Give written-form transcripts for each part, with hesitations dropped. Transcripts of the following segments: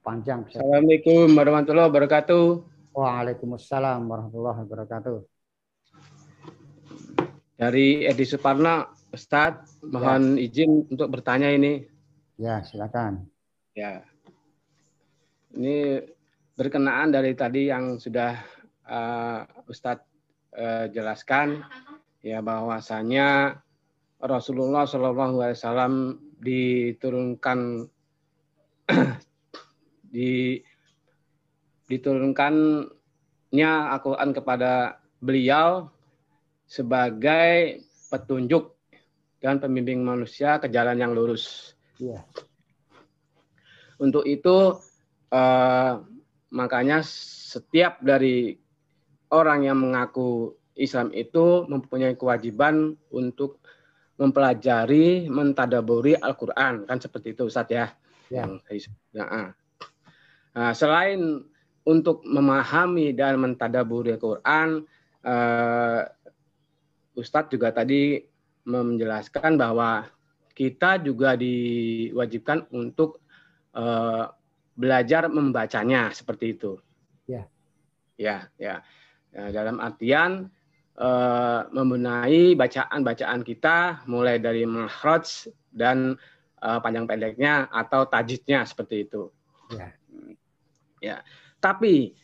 Panjang. Assalamualaikum warahmatullahi wabarakatuh. Waalaikumsalam warahmatullahi wabarakatuh. Dari Edi Suparno, Ustadz, mohon izin untuk bertanya ini. Ya, silakan. Ya, ini berkenaan dari tadi yang sudah Ustadz jelaskan, ya bahwasanya Rasulullah SAW diturunkannya Al-Quran kepada beliau sebagai petunjuk dan pembimbing manusia ke jalan yang lurus. Iya. Untuk itu makanya setiap dari orang yang mengaku Islam itu mempunyai kewajiban untuk mempelajari, mentadaburi Al-Quran, kan seperti itu Ustadz ya. Nah, selain untuk memahami dan mentadaburi Al-Quran, Ustadz juga tadi menjelaskan bahwa kita juga diwajibkan untuk belajar membacanya seperti itu. Ya. Dalam artian membenahi bacaan-bacaan kita mulai dari makhraj dan panjang pendeknya atau tajwidnya seperti itu. Ya. Tapi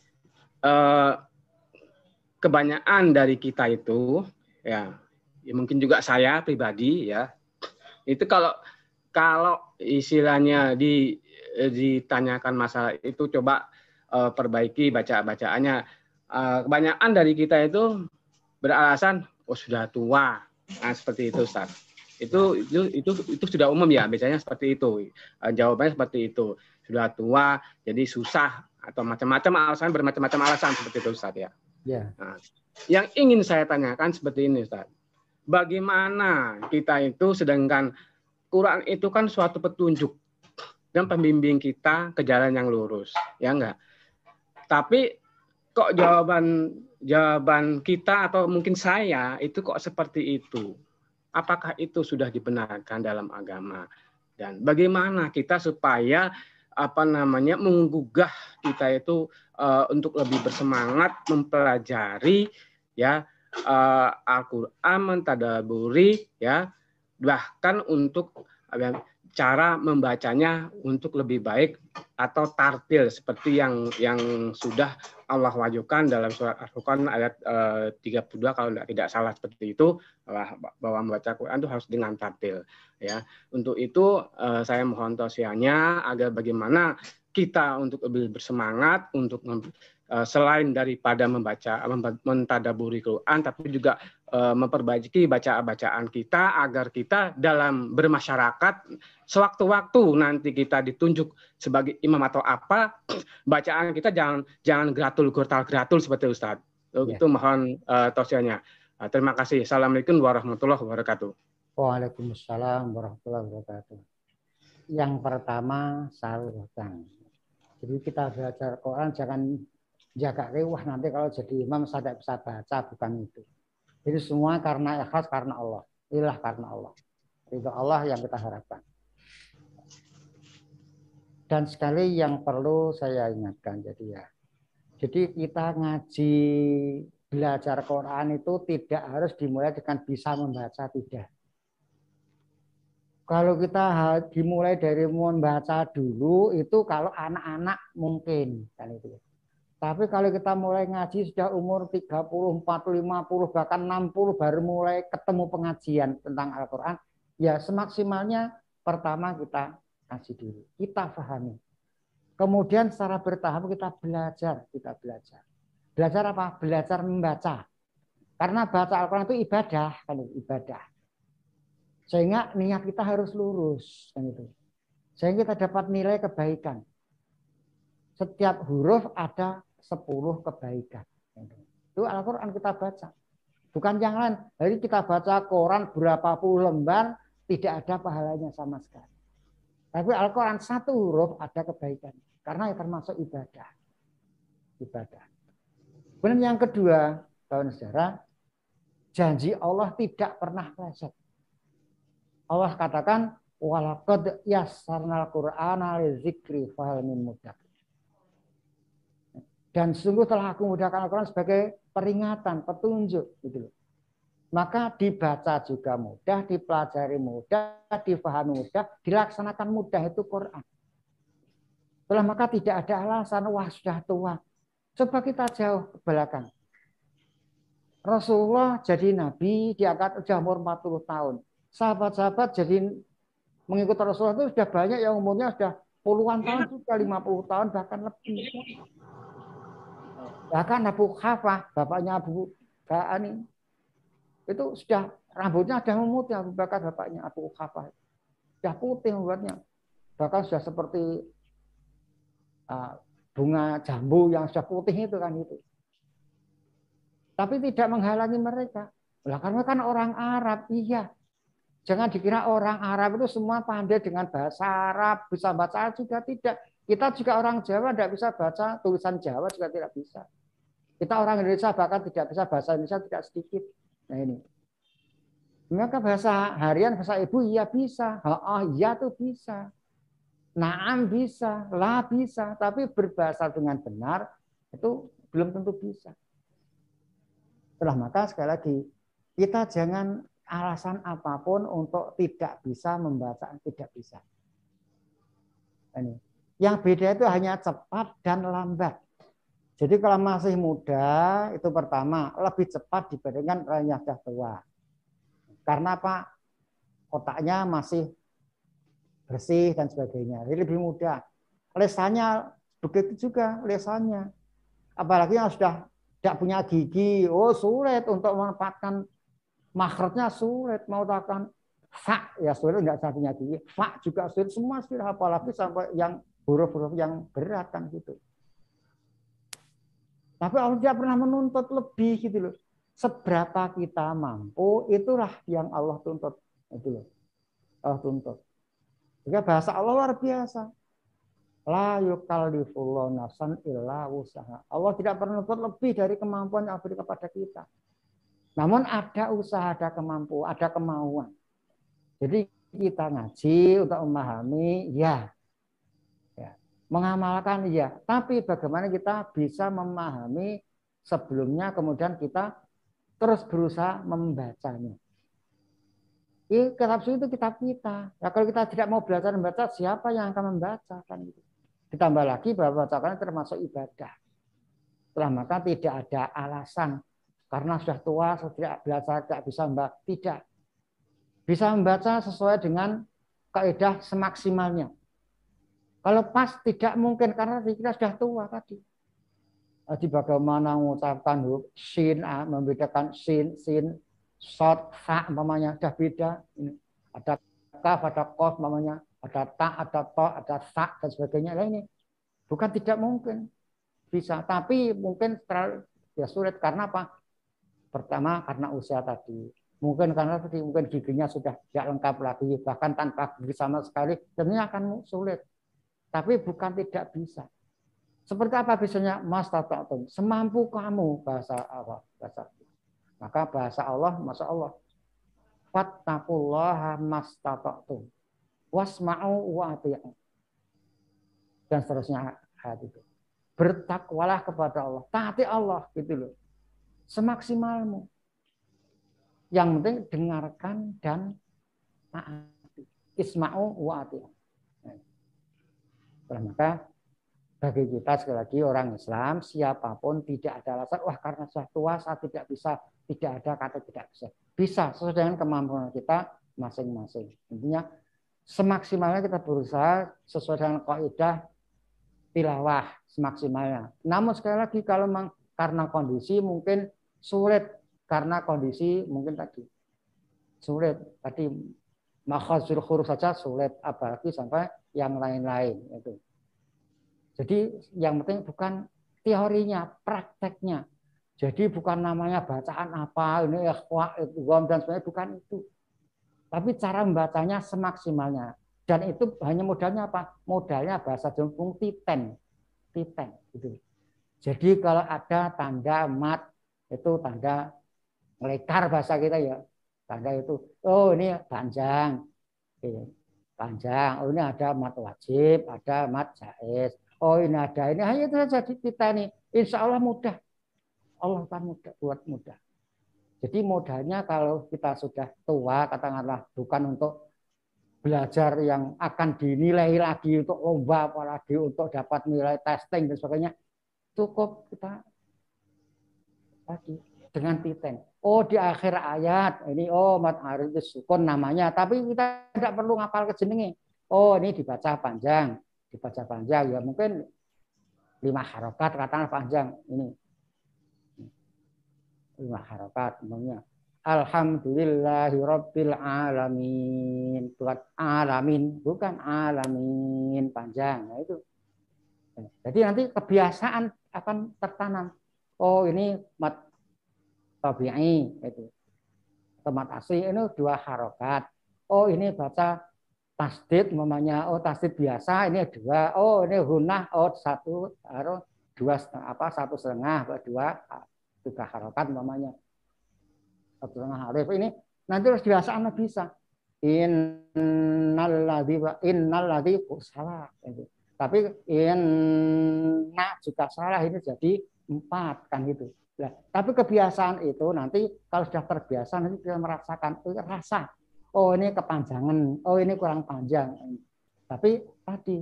kebanyakan dari kita itu ya mungkin juga saya pribadi ya itu kalau istilahnya ditanyakan masalah itu coba perbaiki bacaannya. Kebanyakan dari kita itu beralasan sudah tua. Nah, seperti itu Ustaz. Itu sudah umum ya, biasanya seperti itu. Jawabannya seperti itu. Sudah tua, jadi susah atau macam-macam alasan, bermacam-macam alasan seperti itu Ustaz ya. Nah, yang ingin saya tanyakan seperti ini Ustaz. Bagaimana kita itu sedangkan Quran itu kan suatu petunjuk dan pembimbing kita ke jalan yang lurus, ya enggak? Tapi kok jawaban kita atau mungkin saya itu kok seperti itu? Apakah itu sudah dibenarkan dalam agama? Dan bagaimana kita supaya menggugah kita itu untuk lebih bersemangat mempelajari ya Al-Qur'an, mentadaburi ya, bahkan untuk cara membacanya untuk lebih baik atau tartil seperti yang sudah Allah wajibkan dalam surat Al-Furqan ayat 32 kalau tidak salah seperti itu, bahwa membaca Quran itu harus dengan tartil ya. Untuk itu saya mohon tausiahnya agar bagaimana kita untuk lebih bersemangat untuk selain daripada mentadaburi Quran tapi juga memperbaiki bacaan kita agar kita dalam bermasyarakat sewaktu-waktu nanti kita ditunjuk sebagai imam atau apa, bacaan kita jangan gratul seperti Ustadz. Itu mohon tausiahnya. Terima kasih. Assalamualaikum warahmatullahi wabarakatuh. Waalaikumsalam warahmatullahi wabarakatuh. Yang pertama saluran. Jadi kita belajar Quran jangan jaga wah nanti kalau jadi imam saya tidak bisa baca, bukan itu. Jadi semua karena ikhlas, karena Allah. Ilah karena Allah. Ridho Allah yang kita harapkan. Dan sekali yang perlu saya ingatkan, jadi kita ngaji belajar Quran itu tidak harus dimulai dengan bisa membaca, tidak. Kalau kita dimulai dari membaca dulu itu kalau anak-anak mungkin kan itu. Tapi kalau kita mulai ngaji sudah umur 30, 40, 50, bahkan 60 baru mulai ketemu pengajian tentang Al-Quran, ya semaksimalnya pertama kita ngaji dulu, kita pahami. Kemudian secara bertahap kita belajar. Belajar apa? Belajar membaca. Karena baca Al-Quran itu ibadah, kan itu ibadah. Sehingga niat kita harus lurus, kan itu. Sehingga kita dapat nilai kebaikan. Setiap huruf ada 10 kebaikan. Itu Al-Quran kita baca. Bukan yang lain. Jadi kita baca Quran berapa puluh lembar, tidak ada pahalanya sama sekali. Tapi Al-Quran satu huruf ada kebaikan. Karena termasuk ibadah. Kemudian yang kedua, kawan saudara, janji Allah tidak pernah meleset. Allah katakan, walaqad yassarnal Qur'ana lizikri fahal min muddakir. Dan sungguh telah aku mudahkan Al-Quran sebagai peringatan, petunjuk. Gitu loh. Maka dibaca juga mudah, dipelajari mudah, difahami mudah, dilaksanakan mudah itu Quran. Setelah maka tidak ada alasan, wah sudah tua. Coba kita jauh ke belakang. Rasulullah jadi nabi, diangkat udah umur 40 tahun. Sahabat-sahabat jadi mengikut Rasulullah itu sudah banyak yang umurnya sudah puluhan tahun, juga 50 tahun, bahkan lebih. Bahkan Abu Khafah, bapaknya Abu Ga'ani, itu sudah rambutnya sudah memutih. Abu Bakar bapaknya Abu Khafah sudah putih membuatnya, bahkan sudah seperti bunga jambu yang sudah putih itu kan itu. Tapi tidak menghalangi mereka. Lah karena kan orang Arab, iya. Jangan dikira orang Arab itu semua pandai dengan bahasa Arab, bisa baca juga tidak. Kita juga orang Jawa tidak bisa baca tulisan Jawa juga tidak bisa. Kita orang Indonesia bahkan tidak bisa bahasa Indonesia tidak sedikit. Nah ini. Maka bahasa harian, bahasa ibu iya bisa. Oh iya tuh bisa. Naam bisa, la bisa. Tapi berbahasa dengan benar itu belum tentu bisa. Setelah maka sekali lagi, kita jangan alasan apapun untuk tidak bisa membaca, tidak bisa. Ini. Yang beda itu hanya cepat dan lambat. Jadi kalau masih muda, itu pertama, lebih cepat dibandingkan orang yang sudah tua. Karena apa? Otaknya masih bersih dan sebagainya. Jadi lebih mudah. Lesannya begitu juga, lesannya. Apalagi yang sudah tidak punya gigi, oh sulit untuk menempatkan makhrajnya sulit, mau katakan fa ya sulit, nggak usah punya gigi, fa juga sulit, semua sulit, apalagi sampai yang huruf-huruf yang berat kan gitu. Tapi Allah tidak pernah menuntut lebih gitu loh. Seberapa kita mampu, itulah yang Allah tuntut. Itu loh. Allah tuntut. Juga bahasa Allah luar biasa. La yukallifullahu nafsan illa wusaha. Allah tidak pernah menuntut lebih dari kemampuan yang diberi kepada kita. Namun ada usaha, ada kemampuan, ada kemauan. Jadi kita ngaji untuk memahami, ya. Mengamalkan, ya. Tapi bagaimana kita bisa memahami sebelumnya, kemudian kita terus berusaha membacanya. Kitab suci itu kitab kita. Ya, kalau kita tidak mau belajar membaca, siapa yang akan membaca? Kan gitu. Ditambah lagi bahwa bacakan termasuk ibadah. Setelah maka tidak ada alasan karena sudah tua, sudah belajar, tidak bisa membaca. Tidak. Bisa membaca sesuai dengan kaidah semaksimalnya. Kalau pas tidak mungkin karena kita sudah tua tadi. Jadi bagaimana mengucapkan huruf sin, membedakan sin, short, fa, umpamanya sudah beda. Ini ada kaf, ada kof, umpamanya ada ta, ada to, ada sa dan sebagainya. Nah, ini bukan tidak mungkin bisa, tapi mungkin terlalu ya sulit karena apa? Pertama karena usia tadi. Mungkin karena tadi mungkin giginya sudah tidak lengkap lagi, bahkan tanpa gigi sama sekali, tentunya akan sulit. Tapi bukan tidak bisa. Seperti apa bisanya? Mastata'tum, semampu kamu, bahasa Allah, bahasa. Maka bahasa Allah, masya Allah, fattaqullaha mastata'tum, wasma'u wa ati'u, dan seterusnya hati itu. Bertakwalah kepada Allah, taati Allah gitu loh, semaksimalmu. Yang penting dengarkan dan taati. Isma'u wa ati'u. Maka bagi kita sekali lagi orang Islam, siapapun tidak ada alasan, wah karena saya tua saya tidak bisa, tidak ada kata tidak bisa. Bisa sesuai dengan kemampuan kita masing-masing. Intinya semaksimalnya kita berusaha sesuai dengan kaidah tilawah semaksimalnya. Namun sekali lagi kalau memang karena kondisi mungkin sulit, karena kondisi mungkin tadi sulit, tadi makhazul huruf saja sulit, apalagi sampai yang lain-lain itu. Jadi yang penting bukan teorinya, prakteknya. Jadi bukan namanya bacaan apa, ini ikhwa, idgham dan sebagainya, bukan itu. Tapi cara membacanya semaksimalnya. Dan itu hanya modalnya apa? Modalnya bahasa Jawa titen. Titen gitu. Jadi kalau ada tanda mat, itu tanda melekar bahasa kita ya. Tanda itu, oh ini panjang. Panjang, oh ini ada mat wajib, ada mat jaiz. Oh ini ada ini, hanya itu saja kita ini. Insya Allah mudah. Allah kan mudah, buat mudah. Jadi modalnya kalau kita sudah tua, katakanlah bukan untuk belajar yang akan dinilai lagi untuk lomba, apalagi untuk dapat nilai testing dan sebagainya, cukup kita tadi dengan titen. Oh di akhir ayat ini mat aridus sukun namanya, tapi kita tidak perlu ngapal ke jenenge. Oh ini dibaca panjang ya mungkin 5 harokat katakanlah panjang ini 5 harokat namanya. Alhamdulillahirabbil alamin. Bukan alamin, bukan alamin panjang. Nah itu. Jadi nanti kebiasaan akan tertanam. Oh ini mat tabi'i itu. Tomat asli ini 2 harokat. Oh ini baca tasdid namanya. Oh tasdid biasa ini 2. Oh ini hunah. Oh 1 harus 2 apa 1,5 2 3 harokat namanya. 1,5 harif ini nanti harus biasaan bisa. Innalladzi salah. Tapi inna juga salah ini jadi 4 kan gitu. Nah, tapi kebiasaan itu nanti kalau sudah terbiasa nanti kita merasakan rasa. Oh ini kepanjangan, oh ini kurang panjang. Tapi tadi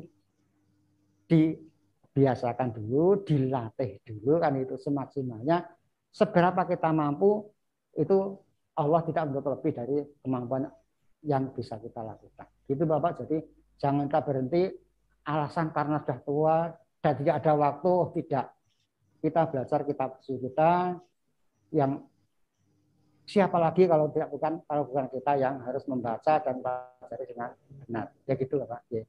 dibiasakan dulu, dilatih dulu kan itu semaksimalnya. Seberapa kita mampu itu Allah tidak menutup lebih dari kemampuan yang bisa kita lakukan. Gitu Bapak. Jadi jangan kita berhenti alasan karena sudah tua dan tidak ada waktu. Tidak. Kita belajar kitab suci kita yang siapa lagi kalau bukan kita yang harus membaca dan pelajari dengan benar. Ya gitu Bapak. Ya.